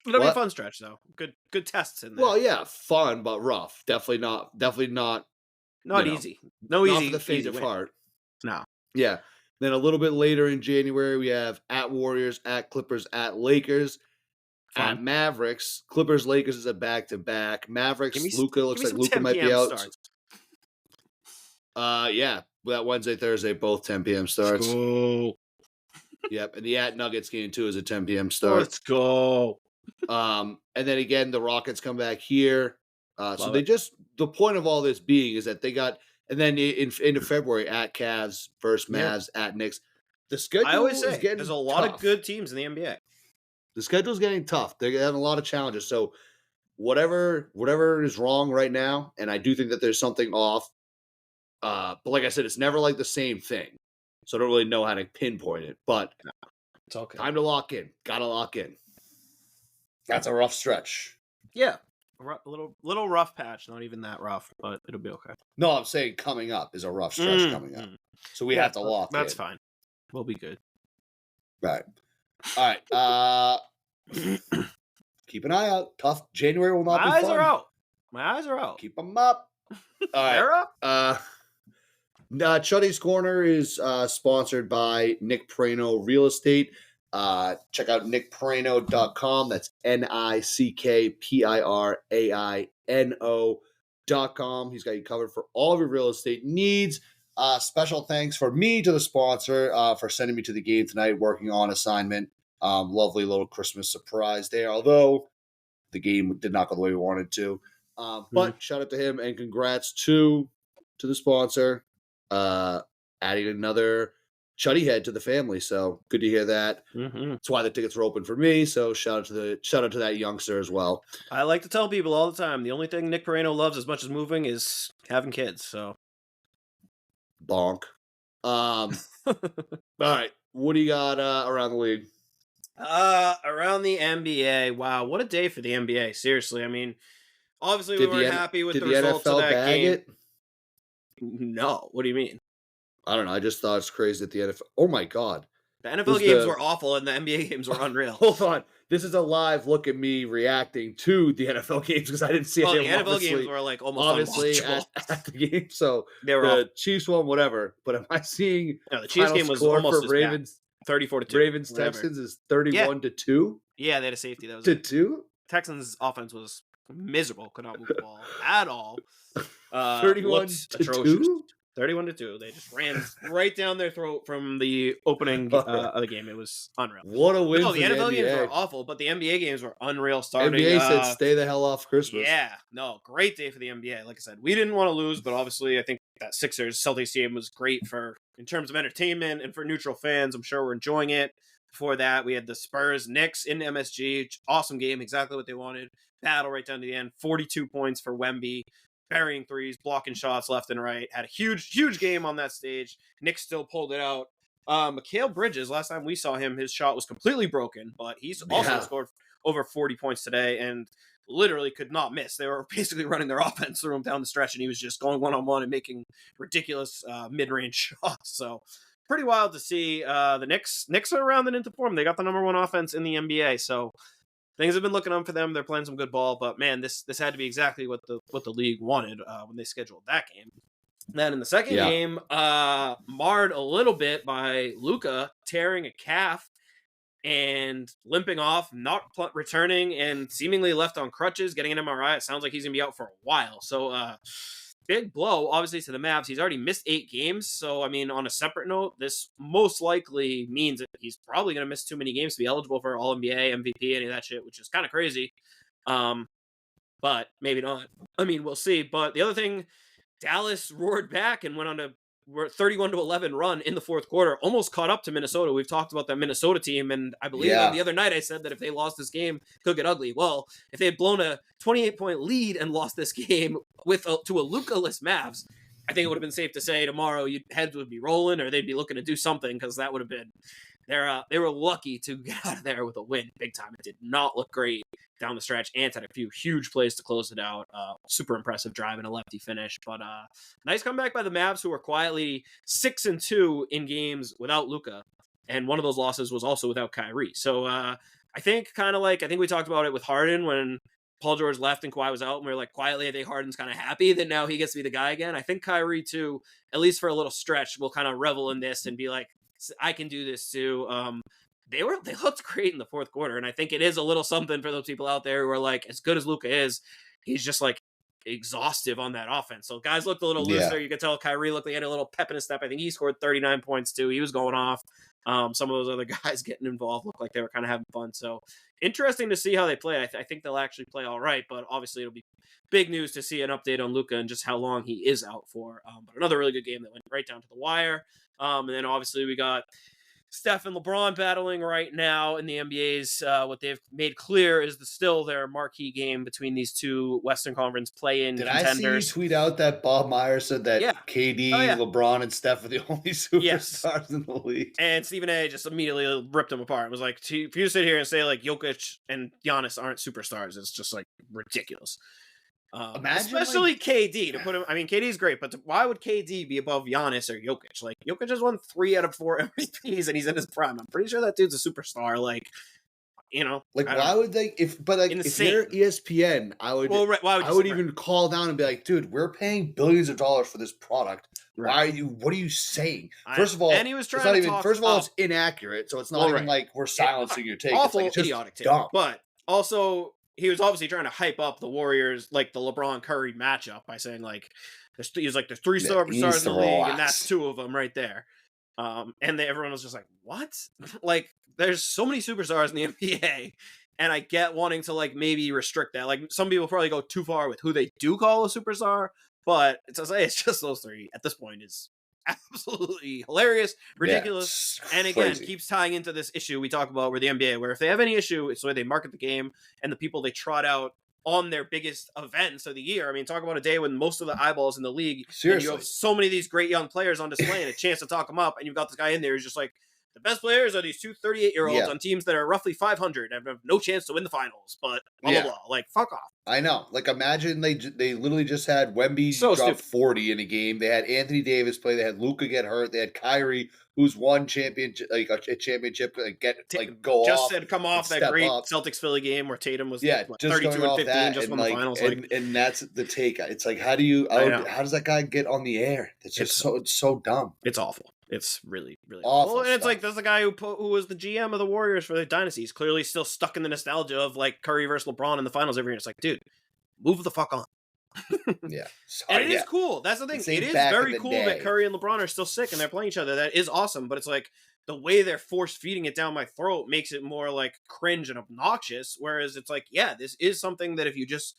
Speaker 3: It'll be a fun stretch, though. Good tests in there.
Speaker 2: Well, yeah, fun, but rough. Definitely not
Speaker 3: easy. No easy.
Speaker 2: Not for the faint of heart.
Speaker 3: No.
Speaker 2: Yeah. Then a little bit later in January, we have at Warriors, at Clippers, at Lakers, at Mavericks. Clippers, Lakers is a back-to-back. Mavericks, Luka looks like Luka might be out.
Speaker 3: Starts.
Speaker 2: Yeah. That Wednesday, Thursday, both 10 p.m. starts.
Speaker 3: Let's go.
Speaker 2: Yep. And the at Nuggets game, too, is a 10 p.m. start.
Speaker 3: Let's go.
Speaker 2: And then again, the Rockets come back here. The point of all this being is that they got, and then into February at Cavs versus Mavs at Knicks. The schedule
Speaker 3: I always say
Speaker 2: is getting
Speaker 3: there's a lot
Speaker 2: tough.
Speaker 3: of good teams in the NBA.
Speaker 2: The schedule's getting tough. They're having a lot of challenges. So whatever is wrong right now, and I do think that there's something off. But like I said, it's never like the same thing. So I don't really know how to pinpoint it. But
Speaker 3: it's okay.
Speaker 2: Time to lock in. Gotta lock in. That's a rough stretch.
Speaker 3: Yeah. A little rough patch. Not even that rough, but it'll be okay.
Speaker 2: No, I'm saying coming up is a rough stretch coming up. So we have to lock in.
Speaker 3: That's fine. We'll be good.
Speaker 2: Right. All right. Keep an eye out. Tough. January will not be fun.
Speaker 3: My eyes are out.
Speaker 2: Keep them up. All right.
Speaker 3: They're up.
Speaker 2: Chuddy's Corner is sponsored by Nick Prano Real Estate. Check out nickprano.com. That's nickpiraino.com. He's got you covered for all of your real estate needs. Special thanks for me to the sponsor for sending me to the game tonight, working on assignment. Lovely little Christmas surprise there, although the game did not go the way we wanted to. But shout out to him and congrats to the sponsor. Adding another Chuddy head to the family, so good to hear that. That's why the tickets were open for me. So shout out to that youngster as well.
Speaker 3: I like to tell people all the time, the only thing Nick Parano loves as much as moving is having kids. So
Speaker 2: bonk. All right, what do you got around the league?
Speaker 3: Around the NBA, wow, what a day for the NBA. Seriously, I mean, obviously we weren't happy with the results of that game. No, what do you mean?
Speaker 2: I don't know. I just thought it's crazy that the NFL. Oh my god,
Speaker 3: the NFL games were awful and the NBA games were unreal.
Speaker 2: Hold on, this is a live look at me reacting to the NFL games because I didn't see
Speaker 3: it.
Speaker 2: The
Speaker 3: NFL games were like almost
Speaker 2: at the game. So
Speaker 3: they were
Speaker 2: the Chiefs won, whatever. But am I seeing?
Speaker 3: No, the Chiefs game was almost
Speaker 2: for Ravens.
Speaker 3: 34-2.
Speaker 2: Ravens Texans is 31-2.
Speaker 3: Yeah, they had a safety. That was
Speaker 2: to 2.
Speaker 3: Texans offense was miserable. Could not move the ball at all.
Speaker 2: 31-2.
Speaker 3: 31-2. They just ran right down their throat from the opening of the game. It was unreal.
Speaker 2: What a win!
Speaker 3: No, the NFL games were awful, but the NBA games were unreal. Starting,
Speaker 2: NBA said, "Stay the hell off Christmas."
Speaker 3: Yeah, no, great day for the NBA. Like I said, we didn't want to lose, but obviously, I think that Sixers Celtics game was great in terms of entertainment and for neutral fans. I'm sure we're enjoying it. Before that, we had the Spurs Knicks in MSG. Awesome game, exactly what they wanted. Battle right down to the end. 42 points for Wemby. Burying threes, blocking shots left and right. Had a huge game on that stage. Knicks still pulled it out. Mikal Bridges, last time we saw him, his shot was completely broken, but he's also scored over 40 points today and literally could not miss. They were basically running their offense through him down the stretch, and he was just going one-on-one and making ridiculous mid-range shots. So pretty wild to see. The Knicks are rounding into form. They got the number 1 offense in the NBA, so things have been looking up for them. They're playing some good ball, but man, this had to be exactly what the league wanted when they scheduled that game. Then in the second game, marred a little bit by Luka tearing a calf and limping off, not returning, and seemingly left on crutches, getting an MRI. It sounds like he's going to be out for a while. So, big blow, obviously, to the Mavs. He's already missed 8 games. So, I mean, on a separate note, this most likely means that he's probably going to miss too many games to be eligible for All-NBA, MVP, any of that shit, which is kind of crazy. But maybe not. I mean, we'll see. But the other thing, Dallas roared back and went on a 31-11 run in the fourth quarter, almost caught up to Minnesota. We've talked about that Minnesota team, and I believe the other night I said that if they lost this game, it could get ugly. Well, if they had blown a 28-point lead and lost this game to a Luka-less Mavs, I think it would have been safe to say tomorrow heads would be rolling, or they'd be looking to do something, because that would have been they were lucky to get out of there with a win big time. It did not look great down the stretch. Ant had a few huge plays to close it out. Super impressive drive and a lefty finish. But nice comeback by the Mavs, who are quietly 6-2 in games without Luka. And one of those losses was also without Kyrie. So I think we talked about it with Harden when Paul George left and Kawhi was out, and we were like, quietly, I think Harden's kind of happy that now he gets to be the guy again. I think Kyrie, too, at least for a little stretch, will kind of revel in this and be like, I can do this too. They looked great in the fourth quarter, and I think it is a little something for those people out there who are like, as good as Luka is, he's just like exhaustive on that offense. So guys looked a little looser. You could tell Kyrie looked like he had a little pep in his step. I think he scored 39 points too. He was going off. Some of those other guys getting involved looked like they were kind of having fun. So interesting to see how they play. I think they'll actually play all right, but obviously it'll be big news to see an update on Luka and just how long he is out for. But another really good game that went right down to the wire. And then obviously we got Steph and LeBron battling right now in the NBA's. What they've made clear is still their marquee game between these two Western Conference play-in contenders.
Speaker 2: Did I see you tweet out that Bob Myers said that KD, LeBron, and Steph are the only superstars in the league?
Speaker 3: And Stephen A. just immediately ripped them apart. It was like, for you to sit here and say like Jokic and Giannis aren't superstars, it's just like ridiculous. Especially KD to put him. I mean, KD is great, but why would KD be above Giannis or Jokic? Like Jokic has won 3 out of 4 MVPs, and he's in his prime. I'm pretty sure that dude's a superstar. Like,
Speaker 2: why would they? If you're ESPN, I would. Well, I would even call down and be like, dude, we're paying billions of dollars for this product. Right. Why are you? What are you saying? First of all,
Speaker 3: and he was trying to talk.
Speaker 2: First of all, it's inaccurate, so it's not even like we're silencing your take.
Speaker 3: Awful,
Speaker 2: it's
Speaker 3: idiotic take.
Speaker 2: Dumb.
Speaker 3: But also, he was obviously trying to hype up the Warriors, like the LeBron Curry matchup, by saying like, there's 3 superstars in the league, and that's 2 of them right there. And everyone was just like, what? Like, there's so many superstars in the NBA, and I get wanting to like maybe restrict that. Like, some people probably go too far with who they do call a superstar, but to say it's just those 3 at this point is absolutely hilarious, ridiculous, and again keeps tying into this issue we talk about where the NBA, where if they have any issue, it's the way they market the game and the people they trot out on their biggest events of the year. I mean, talk about a day when most of the eyeballs in the league, and you have so many of these great young players on display and a chance to talk them up, and you've got this guy in there who's just like, the best players are these 2 38-year-olds on teams that are roughly 500 and have no chance to win the finals, but blah, blah, blah. Like, fuck off.
Speaker 2: I know. Like, imagine they literally just had Wemby drop 40 in a game. They had Anthony Davis play. They had Luka get hurt. They had Kyrie, who's won championship, like a championship, go
Speaker 3: just
Speaker 2: off.
Speaker 3: Said come off that great Celtics Philly game where Tatum was 32 and 15, just won the finals.
Speaker 2: And that's the take. It's like, how does that guy get on the air? It's just it's so dumb.
Speaker 3: It's awful. It's really, really
Speaker 2: awful.
Speaker 3: And it's like, there's the guy who was the GM of the Warriors for the dynasty. He's clearly still stuck in the nostalgia of like Curry versus LeBron in the finals every year. It's like, dude, move the fuck on. And it is cool. That's the thing. It is very cool that Curry and LeBron are still sick and they're playing each other. That is awesome. But it's like the way they're force feeding it down my throat makes it more like cringe and obnoxious. Whereas it's like, this is something that if you just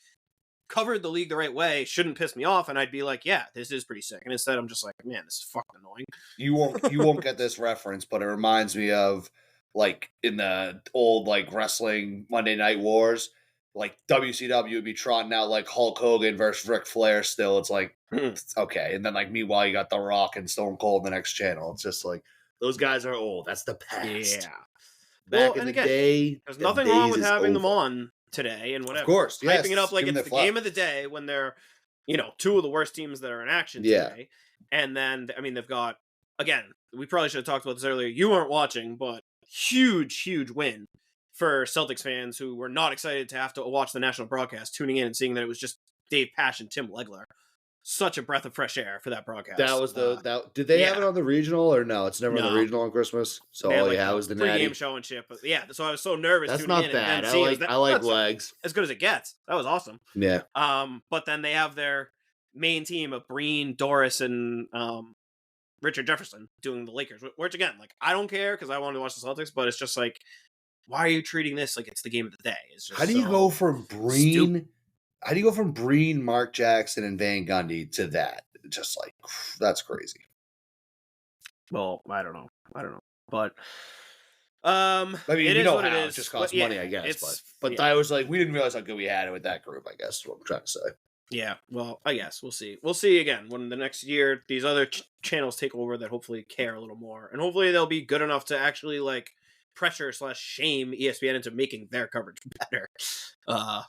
Speaker 3: covered the league the right way, shouldn't piss me off, and I'd be like, this is pretty sick. And instead I'm just like, man, this is fucking annoying.
Speaker 2: You won't get this reference, but it reminds me of like in the old like wrestling Monday Night Wars, like WCW would be trotting out like Hulk Hogan versus Ric Flair still. It's like, okay. And then like meanwhile you got The Rock and Stone Cold the next channel. It's just like, those guys are old. That's the past. Back in the day.
Speaker 3: There's nothing wrong with having them on today and whatever.
Speaker 2: Of course,
Speaker 3: hyping it up like it's the game of the day when they're, 2 of the worst teams that are in action today. And then, I mean, they've got again, we probably should have talked about this earlier. You weren't watching, but huge win for Celtics fans who were not excited to have to watch the national broadcast, tuning in and seeing that it was just Dave Pasch and Tim Legler. Such a breath of fresh air for that broadcast.
Speaker 2: That was did they have it on the regional or no? It's never on the regional on Christmas. So all you have was the natty
Speaker 3: pregame show and shit. But yeah, so I was so nervous.
Speaker 2: That's not bad. I like legs.
Speaker 3: As good as it gets. That was awesome.
Speaker 2: Yeah.
Speaker 3: But then they have their main team of Breen, Doris, and Richard Jefferson doing the Lakers. Which again, like I don't care because I wanted to watch the Celtics, but it's just like, why are you treating this like it's the game of the day? It's just
Speaker 2: how do you go from Breen? How do you go from Breen, Mark Jackson, and Van Gundy to that? Just like, that's crazy.
Speaker 3: Well, I don't know. But
Speaker 2: I mean,
Speaker 3: it
Speaker 2: you
Speaker 3: is
Speaker 2: know
Speaker 3: what
Speaker 2: how
Speaker 3: it
Speaker 2: it
Speaker 3: is.
Speaker 2: just costs money, I guess. But
Speaker 3: yeah.
Speaker 2: I was like, we didn't realize how good we had it with that group, I guess is what I'm trying to say.
Speaker 3: Yeah, well, I guess we'll see. We'll see again when the next year these other channels take over that hopefully care a little more. And hopefully they'll be good enough to actually like pressure/shame ESPN into making their coverage better.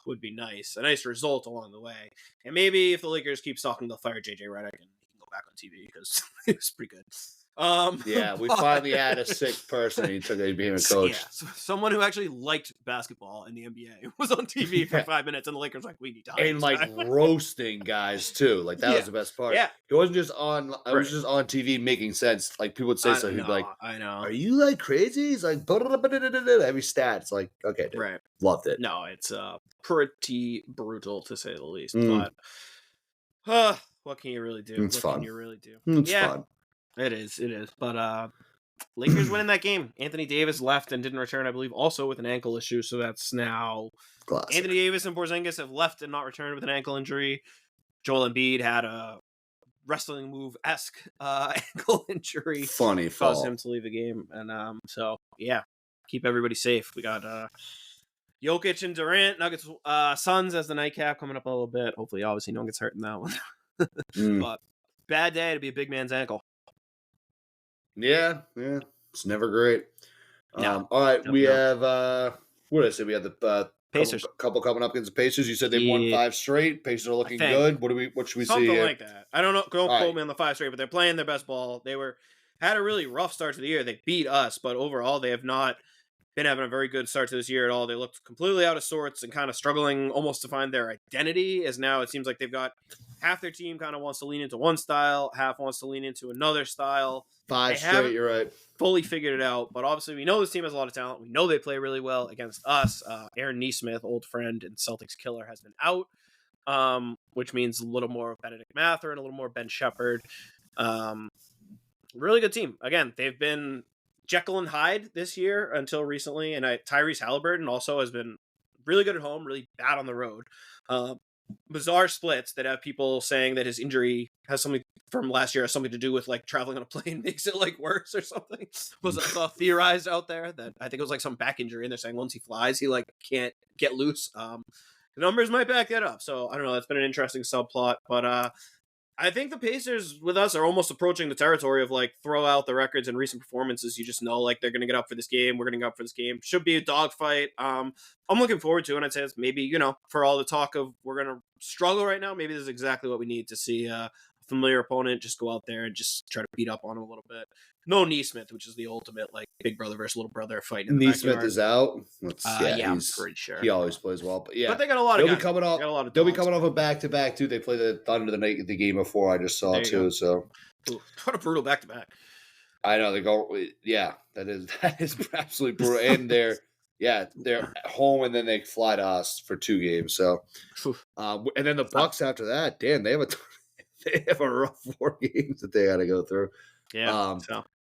Speaker 3: Would be nice. A nice result along the way. And maybe if the Lakers keep talking, they'll fire JJ Redick and he can go back on TV because it's pretty good.
Speaker 2: Yeah, we finally had a sick person. He became a coach.
Speaker 3: Yeah, someone who actually liked basketball in the NBA was on TV for 5 minutes, and the Lakers were like, we need to hire
Speaker 2: and
Speaker 3: this
Speaker 2: like
Speaker 3: guy.
Speaker 2: roasting guys too. Like that was the best part.
Speaker 3: Yeah,
Speaker 2: he wasn't just on. I was just on TV making sense. Like people would say something. He'd be like,
Speaker 3: I know.
Speaker 2: Are you like crazy? He's like every stat. It's like okay, dude.
Speaker 3: Right.
Speaker 2: Loved it.
Speaker 3: No, it's pretty brutal to say the least. But what can you really do?
Speaker 2: It's fun.
Speaker 3: Can you really do?
Speaker 2: It's fun.
Speaker 3: It is. But Lakers winning that game. Anthony Davis left and didn't return, I believe, also with an ankle issue. So that's now
Speaker 2: Classic.
Speaker 3: Anthony Davis and Porzingis have left and not returned with an ankle injury. Joel Embiid had a wrestling move-esque ankle injury.
Speaker 2: Funny
Speaker 3: caused him to leave the game. And so yeah, keep everybody safe. We got Jokic and Durant, Nuggets, Suns as the nightcap coming up a little bit. Hopefully, obviously, no one gets hurt in that one. But bad day to be a big man's ankle.
Speaker 2: Yeah, it's never great.
Speaker 3: No,
Speaker 2: all right, we have what did I say? We have the
Speaker 3: Pacers.
Speaker 2: couple coming up against the Pacers. You said they won 5 straight. Pacers are looking good. What should we see?
Speaker 3: Something
Speaker 2: here?
Speaker 3: like that. I don't know. Don't quote me on the 5 straight, but they're playing their best ball. They had a really rough start to the year. They beat us, but overall they have not been having a very good start to this year at all. They looked completely out of sorts and kind of struggling almost to find their identity, as now it seems like they've got half their team kind of wants to lean into one style, half wants to lean into another style.
Speaker 2: 5 straight, you're right.
Speaker 3: Fully figured it out, but obviously we know this team has a lot of talent. We know they play really well against us. Aaron Nesmith, old friend and Celtics killer, has been out, which means a little more of Benedict Mather and a little more Ben Shepherd. Really good team. Again, they've been Jekyll and Hyde this year until recently, and Tyrese Halliburton also has been really good at home, really bad on the road. Bizarre splits that have people saying that his injury has something from last year has something to do with like traveling on a plane makes it like worse or something. Was theorized out there that I think it was like some back injury, and they're saying once he flies he like can't get loose. The numbers might back that up, so I don't know. That's been an interesting subplot, but I think the Pacers with us are almost approaching the territory of like throw out the records and recent performances. You just know like they're going to get up for this game. We're going to get up for this game. Should be a dogfight. I'm looking forward to it. And I'd say it's maybe, for all the talk of we're going to struggle right now, maybe this is exactly what we need to see a familiar opponent just go out there and just try to beat up on him a little bit. No Nesmith, which is the ultimate like big brother versus little brother fight.
Speaker 2: Nesmith is out.
Speaker 3: Yeah, I'm pretty sure.
Speaker 2: He always plays well, but yeah.
Speaker 3: But they got a lot of guys.
Speaker 2: They'll be coming off a back-to-back too. They played the Thunder the game before. I just saw too. So
Speaker 3: what a brutal back-to-back.
Speaker 2: I know they go. Yeah, that is absolutely brutal. And they're at home and then they fly to us for 2 games. So, and then the Bucks after that. Damn, they have a rough 4 games that they got to go through.
Speaker 3: Yeah.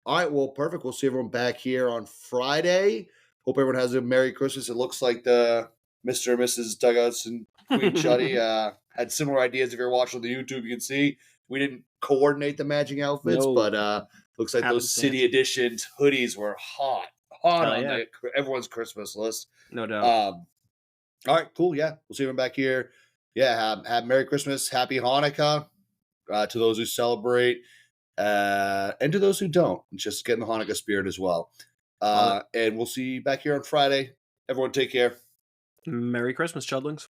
Speaker 2: All right. Well, perfect. We'll see everyone back here on Friday. Hope everyone has a Merry Christmas. It looks like the Mr. and Mrs. Dugouts and Queen Chuddy had similar ideas. If you're watching on the YouTube, you can see we didn't coordinate the matching outfits, but looks like those City Editions hoodies were hot on everyone's Christmas list.
Speaker 3: No doubt.
Speaker 2: All right. Cool. Yeah. We'll see everyone back here. Yeah. Have Merry Christmas. Happy Hanukkah to those who celebrate. And to those who don't, just get in the Hanukkah spirit as well. And we'll see you back here on Friday. Everyone take care.
Speaker 3: Merry Christmas, Chudlings.